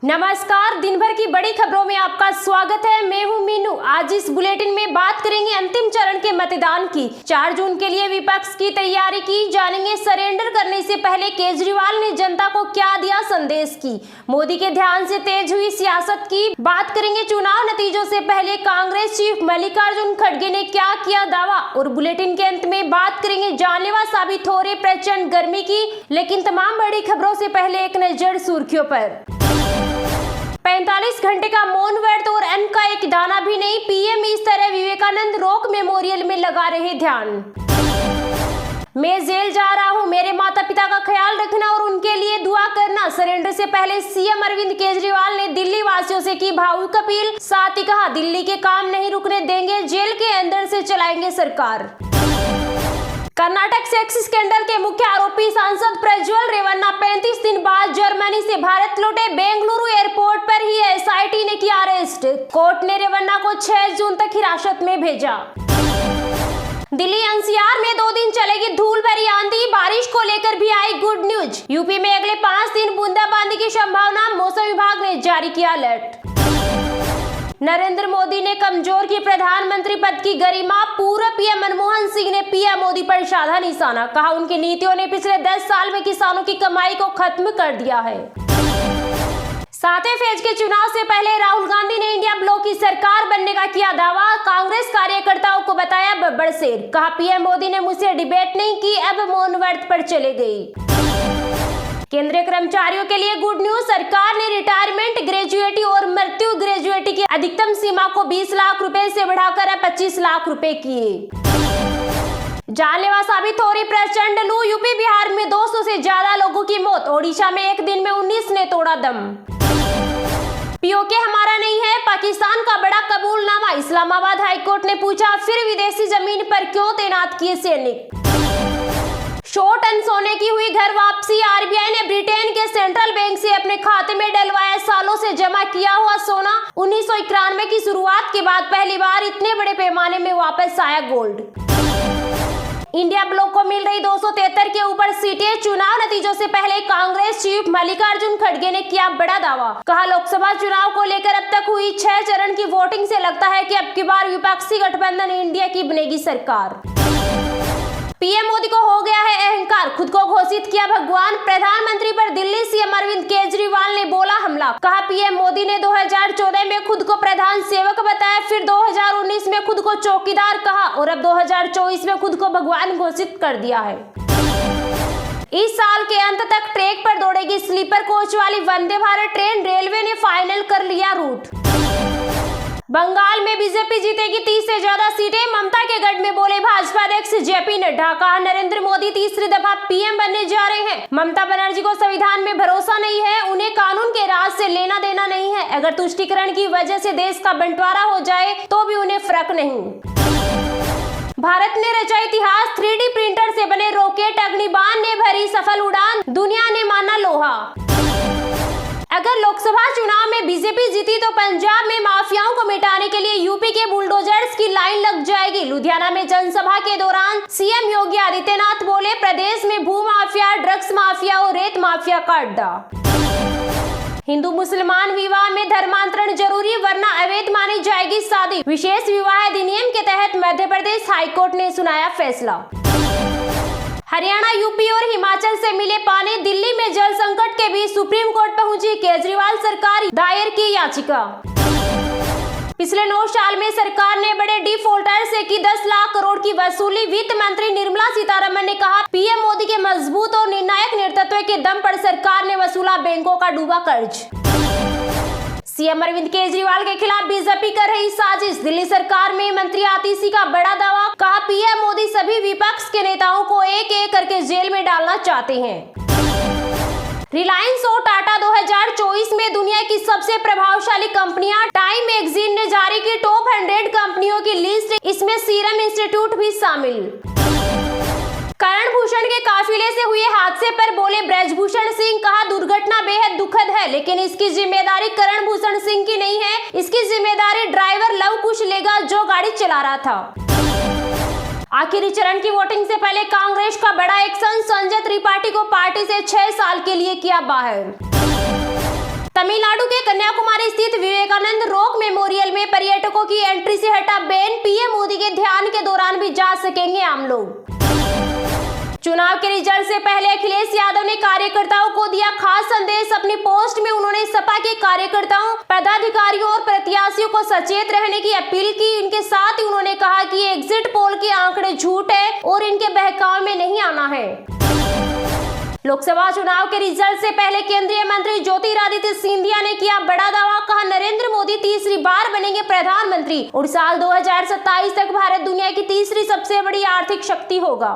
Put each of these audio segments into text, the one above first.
नमस्कार, दिन भर की बड़ी खबरों में आपका स्वागत है। मैं हूं मीनू। आज इस बुलेटिन में बात करेंगे अंतिम चरण के मतदान की। 4 जून के लिए विपक्ष की तैयारी की जानेंगे। सरेंडर करने से पहले केजरीवाल ने जनता को क्या दिया संदेश की। मोदी के ध्यान से तेज हुई सियासत की बात करेंगे। चुनाव नतीजों से पहले कांग्रेस चीफ मल्लिकार्जुन खड़गे ने क्या किया दावा, और बुलेटिन के अंत में बात करेंगे जानलेवा साबित हो रही प्रचंड गर्मी की। लेकिन तमाम बड़ी खबरों से पहले एक नजर सुर्खियों पर। 45 घंटे का मौन व्रत और अन्न का एक दाना भी नहीं। पीएम इस तरह विवेकानंद रॉक मेमोरियल में लगा रहे ध्यान। मैं जेल जा रहा हूं, मेरे माता पिता का ख्याल रखना और उनके लिए दुआ करना। सरेंडर से पहले सीएम अरविंद केजरीवाल ने दिल्ली वासियों से की भावुक अपील। साथ ही कहा, दिल्ली के काम नहीं रुकने देंगे, जेल के अंदर से चलाएंगे सरकार। कर्नाटक सेक्स स्कैंडल के मुख्य आरोपी सांसद प्रज्वल रेवन्ना 35 दिन बाद जर्मनी से भारत लौटे। बेंगलुरु एयरपोर्ट पर ही एसआईटी ने किया अरेस्ट। कोर्ट ने रेवन्ना को 6 जून तक हिरासत में भेजा। दिल्ली एनसीआर में 2 दिन चलेगी धूल भरी आंधी। बारिश को लेकर भी आई गुड न्यूज। यूपी में अगले 5 दिन बूंदाबांदी की संभावना। मौसम विभाग ने जारी किया अलर्ट। नरेंद्र मोदी ने कमजोर की प्रधानमंत्री पद की गरिमा। पूर्व पीएम मनमोहन सिंह ने पीएम मोदी पर साधा निशाना। कहा, उनकी नीतियों ने पिछले 10 साल में किसानों की कमाई को खत्म कर दिया है। 7वें फेज के चुनाव से पहले राहुल गांधी ने इंडिया ब्लॉक की सरकार बनने का किया दावा। कांग्रेस कार्यकर्ताओं को बताया बब्बर शेर। कहा, पीएम मोदी ने मुझसे डिबेट नहीं की, अब मौन व्रत पर चले गई। केंद्रीय कर्मचारियों के लिए गुड न्यूज। सरकार ने रिटायरमेंट ग्रेजुएटी और मृत्यु ग्रेजुएटी की अधिकतम सीमा को 20 लाख रुपए से बढ़ाकर अब 25 लाख रुपए किए। जानलेवा साबित हो रही प्रचंड लू। यूपी बिहार में 200 से ज्यादा लोगों की मौत। ओडिशा में एक दिन में 19 ने तोड़ा दम। पीओके हमारा नहीं है, पाकिस्तान का बड़ा कबूलनामा। इस्लामाबाद हाईकोर्ट ने पूछा, फिर विदेशी जमीन पर क्यों तैनात किए सैनिक। 100 टन सोने की हुई घर वापसी। आरबीआई ने ब्रिटेन के सेंट्रल बैंक से अपने खाते में डलवाया सालों से जमा किया हुआ सोना। 1991 की शुरुआत के बाद पहली बार इतने बड़े पैमाने में वापस आया गोल्ड। इंडिया ब्लॉक को मिल रही 273 के ऊपर सीटें। चुनाव नतीजों से पहले कांग्रेस चीफ मल्लिकार्जुन खड़गे ने किया बड़ा दावा। कहा, लोकसभा चुनाव को लेकर अब तक हुई 6 चरण की वोटिंग से लगता है कि अब की बार विपक्षी गठबंधन इंडिया की बनेगी सरकार। पीएम मोदी को हो गया है अहंकार, खुद को घोषित किया भगवान। प्रधानमंत्री पर दिल्ली सीएम अरविंद केजरीवाल ने बोला हमला। कहा, पीएम मोदी ने 2014 में खुद को प्रधान सेवक बताया, फिर 2019 में खुद को चौकीदार कहा और अब 2024 में खुद को भगवान घोषित कर दिया है। इस साल के अंत तक ट्रैक पर दौड़ेगी स्लीपर कोच वाली वंदे भारत ट्रेन। रेलवे ने फाइनल कर लिया रूट। बंगाल में बीजेपी जीतेगी 30 से ज्यादा सीटें। ममता के गढ़ में बोले भाजपा अध्यक्ष जेपी नड्डा। कहा, नरेंद्र मोदी तीसरी दफा पीएम बनने जा रहे हैं। ममता बनर्जी को संविधान में भरोसा नहीं है, उन्हें कानून के राज से लेना देना नहीं है। अगर तुष्टीकरण की वजह से देश का बंटवारा हो जाए तो भी उन्हें फर्क नहीं। भारत ने रचा इतिहास। 3D प्रिंटर से बने रॉकेट अग्निबाण ने भरी सफल उड़ान। दुनिया ने माना लोहा। अगर लोकसभा चुनाव में बीजेपी जीती तो पंजाब में माफियाओं को मिटाने के लिए यूपी के बुलडोजर्स की लाइन लग जाएगी। लुधियाना में जनसभा के दौरान सीएम योगी आदित्यनाथ बोले, प्रदेश में भू माफिया, ड्रग्स माफिया और रेत माफिया का अड्डा। हिंदू मुसलमान विवाह में धर्मांतरण जरूरी, वरना अवैध मानी जाएगी शादी। विशेष विवाह अधिनियम के तहत मध्य प्रदेश हाईकोर्ट ने सुनाया फैसला। हरियाणा, यूपी और हिमाचल से मिले पानी। दिल्ली में जल संकट के बीच सुप्रीम कोर्ट पहुंची केजरीवाल सरकार। दायर की याचिका। पिछले 9 साल में सरकार ने बड़े डिफॉल्टर से की 10 लाख करोड़ की वसूली। वित्त मंत्री निर्मला सीतारमण ने कहा, पीएम मोदी के मजबूत और निर्णायक नेतृत्व के दम पर सरकार ने वसूला बैंकों का डूबा कर्ज। सीएम अरविंद केजरीवाल के खिलाफ बीजेपी कर रही साजिश। दिल्ली सरकार में मंत्री आतिशी का बड़ा दावा। कहा, पीएम मोदी सभी विपक्ष के नेताओं को एक एक करके जेल में डालना चाहते हैं। रिलायंस और टाटा 2024 में दुनिया की सबसे प्रभावशाली कंपनियां। टाइम मैगजीन ने जारी की टॉप 100 कंपनियों की लिस्ट। इसमें सीरम इंस्टीट्यूट भी शामिल। करण भूषण के काफिले से हुए हादसे पर बोले ब्रजभूषण सिंह। कहा, दुर्घटना बेहद दुखद है, लेकिन इसकी जिम्मेदारी करण भूषण सिंह की नहीं है। इसकी जिम्मेदारी ड्राइवर लव कुश लेगा जो गाड़ी चला रहा था। आखिरी चरण की वोटिंग से पहले कांग्रेस का बड़ा एक्शन। संजय त्रिपाठी को पार्टी से 6 साल के लिए किया बाहर। तमिलनाडु के कन्याकुमारी स्थित विवेकानंद रॉक मेमोरियल में पर्यटकों की एंट्री से हटा बैन, पीएम मोदी के ध्यान के दौरान भी जा सकेंगे आम लोग। चुनाव के रिजल्ट से पहले अखिलेश यादव ने कार्यकर्ताओं को दिया खास संदेश। अपनी पोस्ट में उन्होंने सपा के कार्यकर्ताओं, पदाधिकारियों और प्रत्याशियों को सचेत रहने की अपील की। इनके साथ ही उन्होंने कहा कि एग्जिट पोल के आंकड़े झूठ है और इनके बहकाव में नहीं आना है। लोकसभा चुनाव के रिजल्ट से पहले केंद्रीय मंत्री ज्योतिरादित्य सिंधिया ने किया बड़ा दावा। कहा, नरेंद्र मोदी तीसरी बार बनेंगे प्रधानमंत्री और साल 2027 तक भारत दुनिया की तीसरी सबसे बड़ी आर्थिक शक्ति होगा।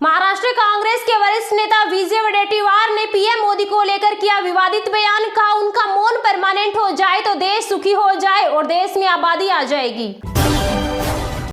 महाराष्ट्र कांग्रेस के वरिष्ठ नेता विजय वडेट्टीवार ने पीएम मोदी को लेकर किया विवादित बयान। कहा, उनका मौन परमानेंट हो जाए तो देश सुखी हो जाए और देश में आबादी आ जाएगी।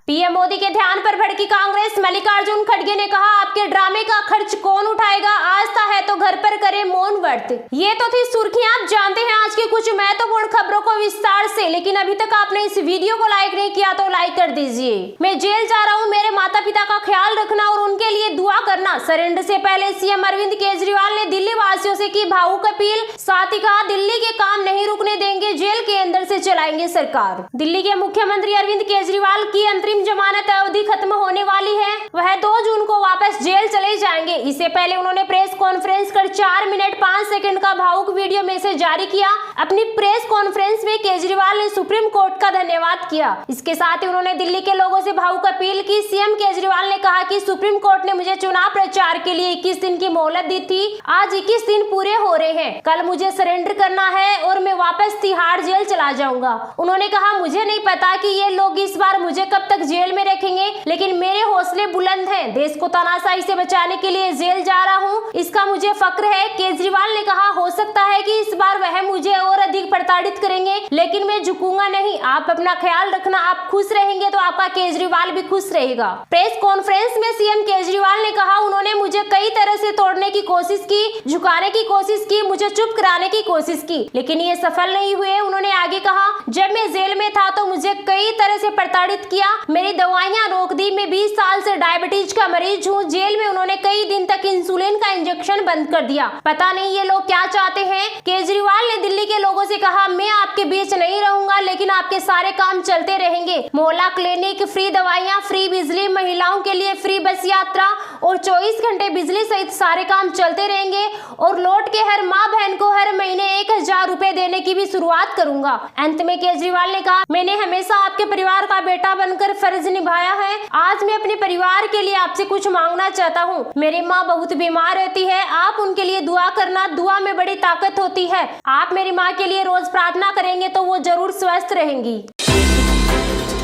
पीएम मोदी के ध्यान पर भड़की कांग्रेस। मल्लिकार्जुन खड़गे ने कहा, आपके ड्रामे का खर्च कौन उठाएगा? आस्था है तो घर पर करे मौन व्रत। ये तो थी सुर्खियां। आप जानते हैं आज की कुछ महत्वपूर्ण खबरों को विस्तार से, लेकिन अभी तक आपने इस वीडियो को लाइक नहीं किया तो लाइक कर दीजिए। मैं जेल जा रहा हूँ, मेरे माता पिता का ख्याल रखना और उनके लिए दुआ करना। सरेंडर से पहले सीएम अरविंद केजरीवाल ने दिल्ली वासियों से की भावुक अपील। साथ ही कहा, दिल्ली के काम नहीं रुकने देंगे, जेल के अंदर से चलाएंगे सरकार। दिल्ली के मुख्यमंत्री अरविंद केजरीवाल की अंतरिम जमानत अवधि खत्म होने वाली है। वह 2 जून को वापस जेल चले जाएंगे। इससे पहले उन्होंने प्रेस कॉन्फ्रेंस कर 4 मिनट 5 सेकंड का भावुक वीडियो मैसेज जारी किया। अपनी प्रेस कॉन्फ्रेंस में केजरीवाल ने सुप्रीम कोर्ट का धन्यवाद किया। इसके साथ ही उन्होंने दिल्ली के लोगों से भावुक अपील की। सीएम केजरीवाल ने कहा कि सुप्रीम कोर्ट ने मुझे चुनाव प्रचार के लिए 21 दिन की मोहलत दी थी। आज 21 दिन पूरे हो रहे हैं। कल मुझे सरेंडर करना है और मैं वापस तिहाड़ जेल चला जाऊंगा। उन्होंने कहा, मुझे नहीं पता कि ये लोग इस बार मुझे कब तक जेल में रखेंगे, लेकिन मेरे हौसले बुलंद हैं। देश को तानाशाही से बचाने के लिए जेल जा रहा हूं, इसका मुझे फक्र है। केजरीवाल ने कहा, हो सकता है कि इस बार वह मुझे और अधिक प्रताड़ित करेंगे, लेकिन मैं झुकूंगा नहीं। आप अपना ख्याल रखना, आप खुश रहेंगे तो आपका केजरीवाल भी खुश रहेगा। प्रेस कॉन्फ्रेंस में सीएम केजरीवाल ने कहा, उन्होंने मुझे कई तरह से तोड़ने की कोशिश की, झुकाने की कोशिश की, मुझे चुप कराने की कोशिश की, लेकिन ये सफल नहीं हुए। उन्होंने आगे कहा, जब मैं जेल में था तो मुझे कई तरह से प्रताड़ित किया, मेरी दवाइयां रोक दी। मैं 20 साल से डायबिटीज का मरीज हूँ। जेल में उन्होंने कई दिन तक इंसुलिन का इंजेक्शन बंद कर दिया। पता नहीं ये लोग क्या चाहते हैं। केजरीवाल ने दिल्ली के लोगों से कहा, मैं आपके बीच नहीं रहूंगा, लेकिन आपके सारे काम चलते रहेंगे। मोहल्ला क्लिनिक, फ्री दवाइयाँ, फ्री बिजली, महिलाओं के लिए फ्री बस यात्रा और 24 घंटे बिजली सहित सारे काम चलते रहेंगे। और लौट के हर माँ बहन को हर महीने 1000 रुपए देने की भी शुरुआत करूंगा। अंत में केजरीवाल ने कहा, मैंने हमेशा आपके परिवार का बेटा बनकर फर्ज निभाया है। आज मैं अपने परिवार के लिए आपसे कुछ मांगना चाहता हूँ। मेरी माँ बहुत बीमार रहती है, आप उनके लिए दुआ करना। दुआ में बड़ी ताकत होती है। आप मेरी माँ के लिए रोज प्रार्थना करेंगे तो वो जरूर स्वस्थ रहेंगी।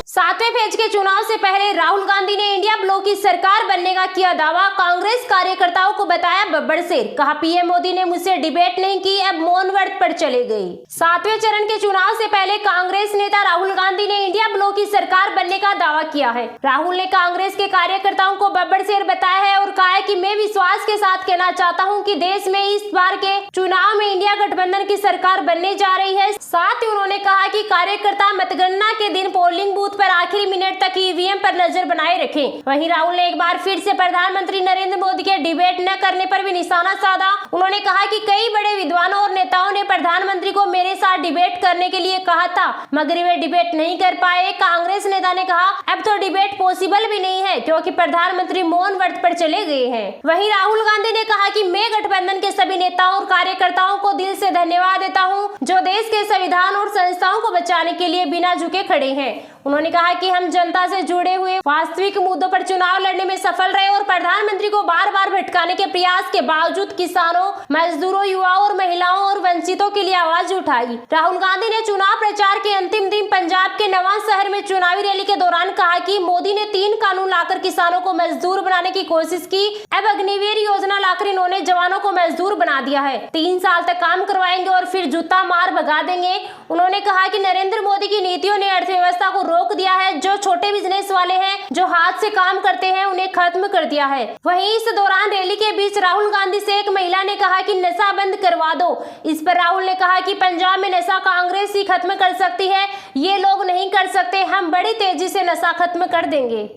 7वें फेज के चुनाव से पहले राहुल गांधी ने इंडिया ब्लॉक की सरकार बनने का किया दावा। कांग्रेस कार्यकर्ताओं को बताया बब्बर शेर। कहा, पीएम मोदी ने मुझसे डिबेट नहीं की, अब मौन व्रत पर चले गए। 7वें चरण के चुनाव से पहले कांग्रेस नेता राहुल गांधी ने इंडिया ब्लॉक की सरकार बनने का दावा किया है। राहुल ने कांग्रेस के कार्यकर्ताओं को बब्बर शेर बताया है और कहा है कि मैं विश्वास के साथ कहना चाहता हूं कि देश में इस बार के चुनाव में इंडिया गठबंधन की सरकार बनने जा रही है। साथ ही उन्होंने कहा कि कार्यकर्ता मतगणना के दिन पोलिंग बूथ पर आखिरी मिनट तक ईवीएम पर नजर बनाए रखें। वहीं राहुल ने एक बार फिर से प्रधानमंत्री नरेंद्र मोदी के डिबेट न करने पर भी निशाना साधा। उन्होंने कहा कि कई बड़े विद्वानों और नेताओं ने प्रधानमंत्री को मेरे साथ डिबेट करने के लिए कहा था, मगर वे डिबेट नहीं कर पाए। कांग्रेस नेता ने कहा, अब तो डिबेट पॉसिबल भी नहीं है क्योंकि प्रधानमंत्री मौन व्रत पर चले गए हैं। वहीं राहुल गांधी ने कहा कि मैं गठबंधन के सभी नेताओं और कार्यकर्ताओं को दिल से धन्यवाद देता हूं, जो देश के संविधान और संस्थाओं को बचाने के लिए बिना झुके खड़े हैं। उन्होंने कहा कि हम जनता से जुड़े हुए वास्तविक मुद्दों पर चुनाव लड़ने में सफल रहे और प्रधानमंत्री को बार बार भटकाने के प्रयास के बावजूद किसानों, मजदूरों, युवाओं और महिलाओं और वंचितों के लिए आवाज उठाई। राहुल गांधी ने चुनाव प्रचार के अंतिम दिन पंजाब के नवां शहर में चुनावी रैली के दौरान कहा कि मोदी ने 3 कानून लाकर किसानों को मजदूर बनाने की कोशिश की। अब अग्निवीर योजना लाकर इन्होंने जवानों को मजदूर बना दिया है। 3 साल तक काम करवाएंगे और फिर जूता मार भगा देंगे। उन्होंने कहा कि नरेंद्र मोदी की नीतियों ने अर्थव्यवस्था को रोक दिया है। जो छोटे बिजनेस वाले हैं, जो हाथ से काम करते हैं, उन्हें खत्म कर दिया है। वहीं इस दौरान रैली के बीच राहुल गांधी से एक महिला ने कहा कि नशा बंद करवा दो। इस पर राहुल ने कहा कि पंजाब में नशा कांग्रेस ही खत्म कर सकती है, ये लोग नहीं कर सकते। हम बड़ी तेजी से नशा खत्म कर देंगे।